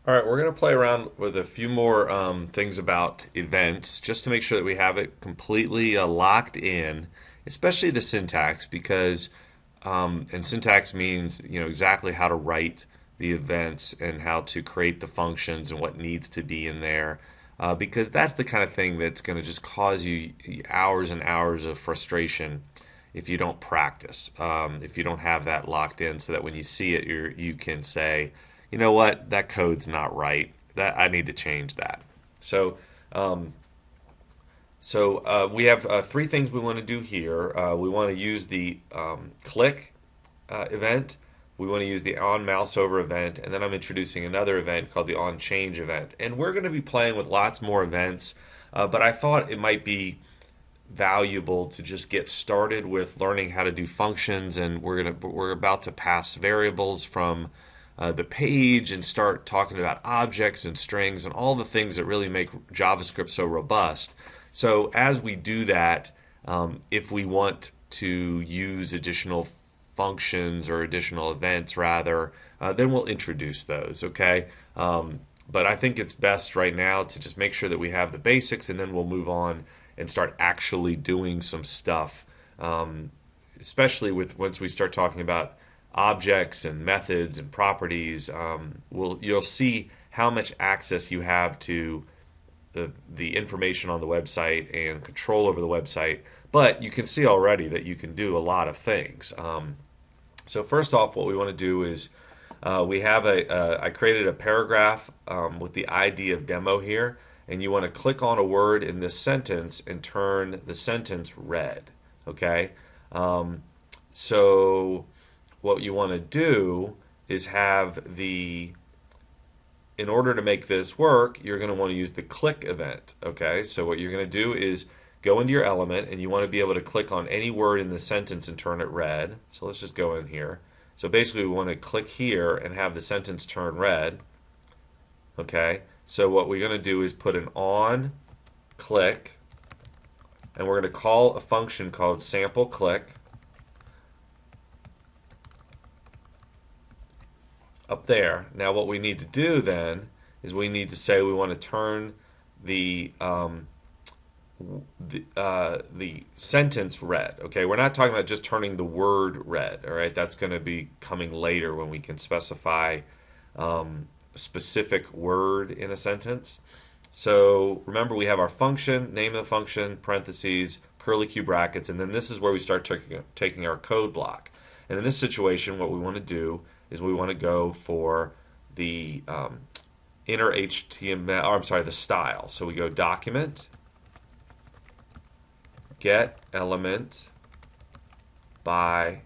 All right, we're going to play around with a few more things about events just to make sure that we have it completely locked in, especially the syntax, because and syntax means exactly how to write the events and how to create the functions and what needs to be in there, because that's the kind of thing that's going to just cause you hours and hours of frustration if you don't practice, if you don't have that locked in, so that when you see it, you can say, you know what, that code's not right. That I need to change that. So, um, we have three things we want to do here. We want to use the click event. We want to use the on mouse over event, and then I'm introducing another event called the on change event. And we're going to be playing with lots more events, but I thought it might be valuable to just get started with learning how to do functions, and we're about to pass variables from the page and start talking about objects and strings and all the things that really make JavaScript so robust. So as we do that, if we want to use additional functions or additional events rather, then we'll introduce those. Okay. But I think it's best right now to just make sure that we have the basics, and then we'll move on and start actually doing some stuff, especially with once we start talking about objects and methods and properties. You'll see how much access you have to the information on the website and control over the website. But you can see already that you can do a lot of things. So first off, what we want to do is we have I created a paragraph with the ID of demo here, and you want to click on a word in this sentence and turn the sentence red. Okay, so what you want to do is have in order to make this work, you're going to want to use the click event. Okay, so what you're going to do is go into your element, and you want to be able to click on any word in the sentence and turn it red. So let's just go in here. So basically we want to click here and have the sentence turn red. Okay, so what we're going to do is put an on click, and we're going to call a function called sample click up there. Now what we need to do then is we need to say we want to turn the sentence red. Okay, we're not talking about just turning the word red. All right, that's going to be coming later when we can specify a specific word in a sentence. So remember, we have our function, name of the function, parentheses, curly Q brackets, and then this is where we start taking our code block. And in this situation, what we want to do is we want to go for the inner HTML, or I'm sorry, the style. So we go document, get element by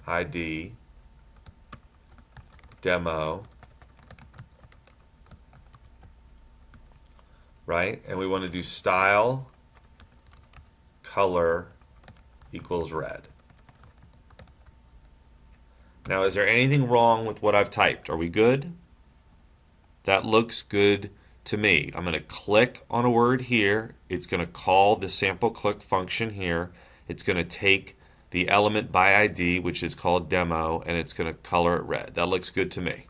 ID demo, right? And we want to do style color equals red. Now, is there anything wrong with what I've typed? Are we good? That looks good to me. I'm going to click on a word here. It's going to call the sample click function here. It's going to take the element by ID, which is called demo, and it's going to color it red. That looks good to me.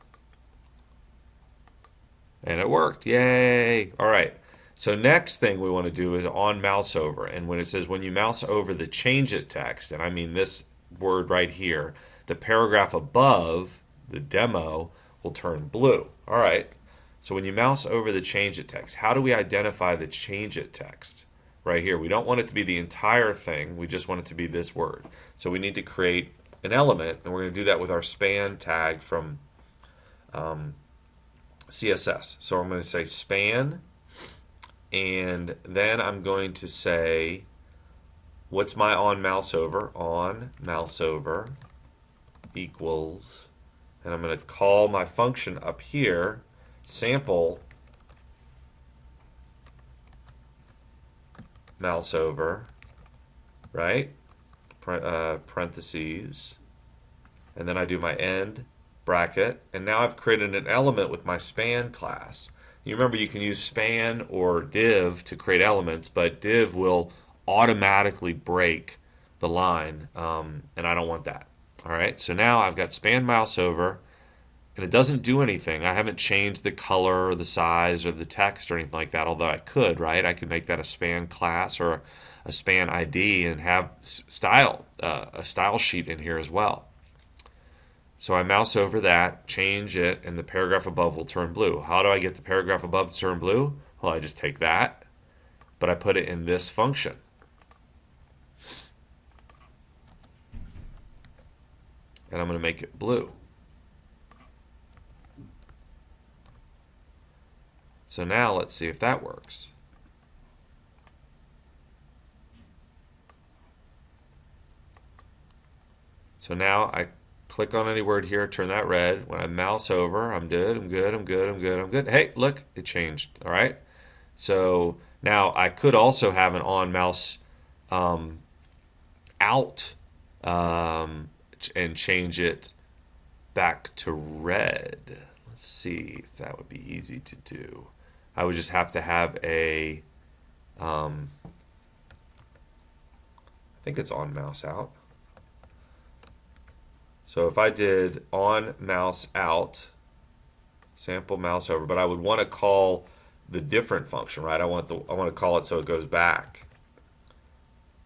And it worked. Yay! All right. So next thing we want to do is on mouse over. And when it says when you mouse over the change it text, and I mean this word right here, the paragraph above the demo will turn blue. All right. So when you mouse over the change it text, how do we identify the change it text? Right here. We don't want it to be the entire thing. We just want it to be this word. So we need to create an element, and we're going to do that with our span tag from CSS. So I'm going to say span, and then I'm going to say, what's my on mouse over? On mouse over equals, and I'm going to call my function up here, sample mouse over, right? Parentheses, and then I do my end bracket, and now I've created an element with my span class. You remember you can use span or div to create elements, but div will automatically break the line, and I don't want that. All right, so now I've got span mouse over, and it doesn't do anything. I haven't changed the color or the size or the text or anything like that, although I could, right? I could make that a span class or a span ID and have a style sheet in here as well. So I mouse over that, change it, and the paragraph above will turn blue. How do I get the paragraph above to turn blue? Well, I just take that, but I put it in this function. And I'm going to make it blue. So now let's see if that works. So now I click on any word here, turn that red. When I mouse over, I'm good, I'm good, I'm good, I'm good, I'm good. Hey, look, it changed. All right. So now I could also have an on mouse out and change it back to red. Let's see if that would be easy to do. I would just have to have a, I think it's on mouse out. So if I did on mouse out, sample mouse over, but I would want to call the different function, right? I want to call it so it goes back.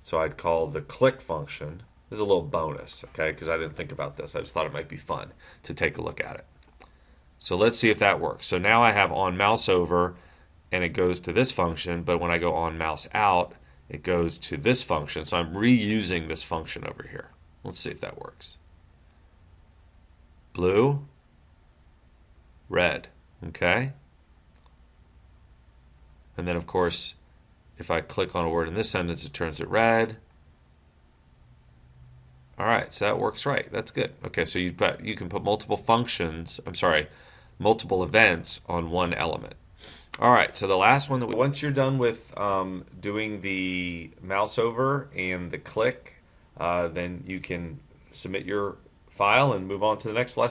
So I'd call the click function. This is a little bonus, okay? Because I didn't think about this. I just thought it might be fun to take a look at it. So let's see if that works. So now I have on mouse over, and it goes to this function, but when I go on mouse out, it goes to this function. So I'm reusing this function over here. Let's see if that works. Blue, red, okay? And then, of course, if I click on a word in this sentence, it turns it red. All right, so that works right. That's good. Okay, so you can put multiple functions, multiple events on one element. All right, so the last one, once you're done with doing the mouse over and the click, then you can submit your file and move on to the next lesson.